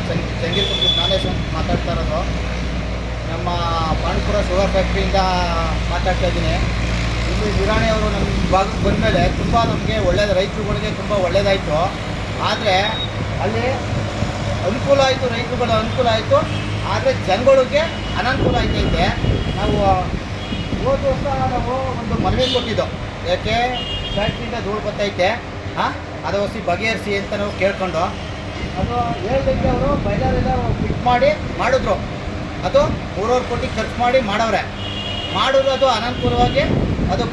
ಚಂಗಿರಕೊಪ್ಪಲು ಜ್ಞಾನೇಶ್ ಅಂತ ಮಾತಾಡ್ತಾ ಇರೋದು. ನಮ್ಮ ಪಾಂಡುಪುರ ಶುಗರ್ ಫ್ಯಾಕ್ಟ್ರಿಯಿಂದ ಮಾತಾಡ್ತಾ ಇದ್ದೀನಿ. ಇಲ್ಲಿ ನಿರಾಣಿ ಅವರು ನಮ್ಮ ಭಾಗಕ್ಕೆ ಬಂದಮೇಲೆ ತುಂಬ ನಮಗೆ ಒಳ್ಳೆಯದು, ರೈತರುಗಳಿಗೆ ತುಂಬ ಒಳ್ಳೆಯದಾಯಿತು. ಆದರೆ ಅಲ್ಲಿ ಅನುಕೂಲ ಆಯಿತು, ರೈತರುಗಳ ಅನುಕೂಲ ಆಯಿತು, ಆದರೆ ಜನಗಳಿಗೆ ಅನನುಕೂಲ ಆಯ್ತೈತೆ. ನಾವು ಹೋದ ವರ್ಷ ನಾವು ಒಂದು ಮನವಿ ಕೊಟ್ಟಿದ್ದು, ಯಾಕೆ ಫ್ಯಾಕ್ಟ್ರಿಯಿಂದ ಧೂಳು ಬರ್ತೈತೆ, ಅದು ಹೊಸಿ ಬಗೆಹರಿಸಿ ಅಂತ ನಾವು ಕೇಳ್ಕೊಂಡು ಅದು ಹೇಳ್ದಂಗೆ ಅವರು ಬೈಲರೆಲ್ಲ ಫಿಟ್ ಮಾಡಿದ್ರು. ಅದು 3 ಕೋಟಿ ಖರ್ಚು ಮಾಡಿ ಮಾಡವ್ರೆ. ಮಾಡೋದು ಅದು ಅನನುಕೂಲವಾಗಿ ಅದು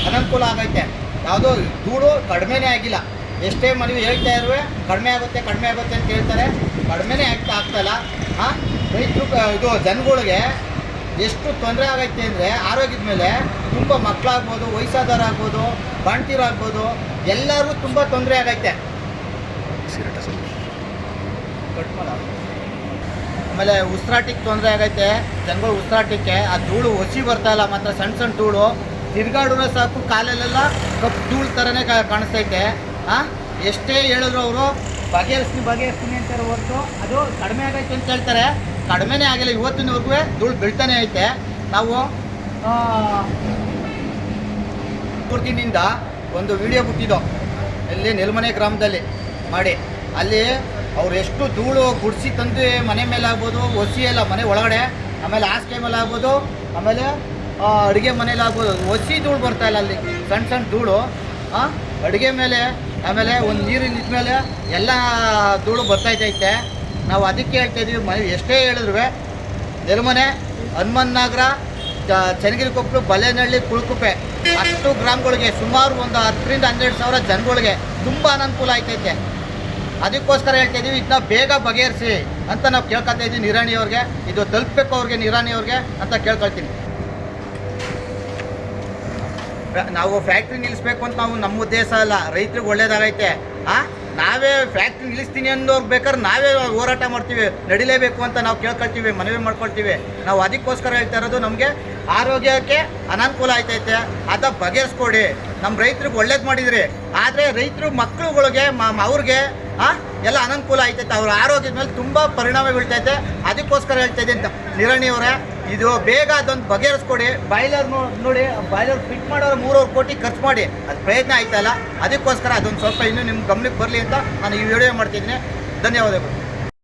ಅನನುಕೂಲ ಆಗೈತೆ. ಯಾವುದೋ ಧೂಳು ಕಡಿಮೆನೇ ಆಗಿಲ್ಲ. ಎಷ್ಟೇ ಮನವಿ ಹೇಳ್ತಾ ಇರುವೆ ಕಡಿಮೆ ಆಗುತ್ತೆ ಅಂತ ಹೇಳ್ತಾರೆ, ಕಡಿಮೆನೇ ಆಗ್ತಾಯಿಲ್ಲ. ರೈತರು ಇದು ಜನಗಳಿಗೆ ಎಷ್ಟು ತೊಂದರೆ ಆಗೈತೆ ಅಂದರೆ ಆರೋಗ್ಯದ ಮೇಲೆ ತುಂಬ ಮಕ್ಕಳಾಗ್ಬೋದು, ವಯಸ್ಸಾದವರಾಗ್ಬೋದು, ಬಾಣ್ತಿರಾಗ್ಬೋದು, ಎಲ್ಲರಿಗೂ ತುಂಬ ತೊಂದರೆ ಆಗೈತೆ. ಆಮೇಲೆ ಉಸಿರಾಟಕ್ಕೆ ತೊಂದರೆ ಆಗೈತೆ ಜನಗಳು. ಉಸಿರಾಟಕ್ಕೆ ಆ ಧೂಳು ಹೊಸಿ ಬರ್ತಾಯಿಲ್ಲ, ಮಾತ್ರ ಸಣ್ಣ ಸಣ್ಣ ಧೂಳು ತಿರ್ಗಾಡಿದ್ರೆ ಸಾಕು ಕಾಲಲ್ಲೆಲ್ಲ ಕಪ್ಪು ಧೂಳು ಥರನೇ ಕಾಣಿಸ್ತೈತೆ. ಎಷ್ಟೇ ಹೇಳಿದ್ರು ಅವರು ಬಗೆಹರಿಸ್ತೀನಿ ಅಂತಾರೆ ಹೊರತು ಅದು ಕಡಿಮೆ ಆಗೈತೆ ಅಂತ ಹೇಳ್ತಾರೆ. ಕಡಿಮೆನೇ ಆಗಿಲ್ಲ, ಇವತ್ತಿನವರೆಗೂ ಧೂಳು ಬೀಳ್ತಾನೆ ಐತೆ. ನಾವು ಪೂರ್ತಿನಿಂದ ಒಂದು ವಿಡಿಯೋ ಬಿಟ್ಟಿದ್ದೋ ಇಲ್ಲಿ ನೆಲಮನೆ ಗ್ರಾಮದಲ್ಲಿ ಮಾಡಿ, ಅಲ್ಲಿ ಅವ್ರು ಎಷ್ಟು ಧೂಳು ಗುಡಿಸಿ ತಂದು ಮನೆ ಮೇಲೆ ಆಗ್ಬೋದು, ಒಸಿ ಎಲ್ಲ ಮನೆ ಒಳಗಡೆ, ಆಮೇಲೆ ಹಾಸಿಗೆ ಮೇಲೆ ಆಗ್ಬೋದು, ಆಮೇಲೆ ಅಡುಗೆ ಮನೇಲಿ ಆಗ್ಬೋದು, ಒಸಿ ಧೂಳು ಬರ್ತಾಯಿಲ್ಲ ಅಲ್ಲಿ, ಸಣ್ಣ ಸಣ್ಣ ಧೂಳು ಅಡುಗೆ ಮೇಲೆ, ಆಮೇಲೆ ಒಂದು ನೀರಿನ ಇದ್ಮೇಲೆ ಎಲ್ಲ ಧೂಳು ಬರ್ತಾಯ್ತೈತೆ. ನಾವು ಅದಕ್ಕೆ ಹೇಳ್ತಾಯಿದ್ದೀವಿ, ಮನೆ ಎಷ್ಟೇ ಹೇಳಿದ್ರು ನೆಲಮನೆ, ಹನುಮನ್ ನಗರ, ಚನ್ನಗಿರಿಕೊಪ್ಪಲು, ಬಲೇನಹಳ್ಳಿ, ಕುಳ್ಕುಪ್ಪೆ ಅಷ್ಟು ಗ್ರಾಮಗಳಿಗೆ ಸುಮಾರು ಒಂದು 10ರಿಂದ 12 ಸಾವಿರ ಜನಗಳಿಗೆ ತುಂಬ ಅನನುಕೂಲ ಆಯ್ತೈತೆ. ಅದಕ್ಕೋಸ್ಕರ ಹೇಳ್ತಾಯಿದ್ದೀವಿ, ಇದನ್ನ ಬೇಗ ಬಗೆಹರಿಸಿ ಅಂತ ನಾವು ಕೇಳ್ಕೊತಾ ಇದ್ದೀವಿ ನಿರಾಣಿಯವ್ರಿಗೆ. ಇದು ತಲುಪಬೇಕು ಅವ್ರಿಗೆ, ನಿರಾಣಿಯವ್ರಿಗೆ ಅಂತ ಕೇಳ್ಕೊಳ್ತೀನಿ. ನಾವು ಫ್ಯಾಕ್ಟ್ರಿ ನಿಲ್ಲಿಸ್ಬೇಕು ಅಂತ ನಾವು ನಮ್ಮ ಉದ್ದೇಶ ಅಲ್ಲ, ರೈತರಿಗೆ ಒಳ್ಳೇದಾಗೈತೆ. ನಾವೇ ಫ್ಯಾಕ್ಟ್ರಿ ನಿಲ್ಲಿಸ್ತೀನಿ ಅನ್ನೋರ್ಗೆ ಬೇಕಾದ್ರೆ ನಾವೇ ಹೋರಾಟ ಮಾಡ್ತೀವಿ, ನಡಿಲೇಬೇಕು ಅಂತ ನಾವು ಕೇಳ್ಕೊಳ್ತೀವಿ, ಮನವಿ ಮಾಡ್ಕೊಳ್ತೀವಿ. ನಾವು ಅದಕ್ಕೋಸ್ಕರ ಹೇಳ್ತಾ ಇರೋದು, ನಮಗೆ ಆರೋಗ್ಯಕ್ಕೆ ಅನನುಕೂಲ ಆಯ್ತೈತೆ, ಅದ ಬಗೆಹರಿಸ್ಕೊಡಿ. ನಮ್ಮ ರೈತರಿಗೆ ಒಳ್ಳೇದು ಮಾಡಿದ್ರಿ, ಆದರೆ ರೈತರು ಮಕ್ಕಳುಗಳಿಗೆ ಅವ್ರಿಗೆ ಎಲ್ಲ ಅನನುಕೂಲ ಆಯ್ತೈತೆ, ಅವ್ರ ಆರೋಗ್ಯದ ಮೇಲೆ ತುಂಬ ಪರಿಣಾಮ ಬೀಳ್ತೈತೆ. ಅದಕ್ಕೋಸ್ಕರ ಹೇಳ್ತಾ ಇದ್ದೀನಿ ನಿರಾಣಿಯವರೇ, ಇದು ಬೇಗ ಅದೊಂದು ಬಗೆಹರಿಸ್ಕೊಡಿ. ಬಾಯ್ಲರ್ ನೋಡಿ, ಬಾಯ್ಲರ್ ಫಿಟ್ ಮಾಡೋರು 3 ಕೋಟಿ ಖರ್ಚು ಮಾಡಿ ಅದು ಪ್ರಯತ್ನ ಆಯ್ತಲ್ಲ, ಅದಕ್ಕೋಸ್ಕರ ಅದೊಂದು ಸ್ವಲ್ಪ ಇನ್ನೂ ನಿಮ್ಮ ಗಮನಕ್ಕೆ ಬರಲಿ ಅಂತ ನಾನು ಈ ವಿಡಿಯೋ ಮಾಡ್ತಿದ್ದೀನಿ. ಧನ್ಯವಾದಗಳು.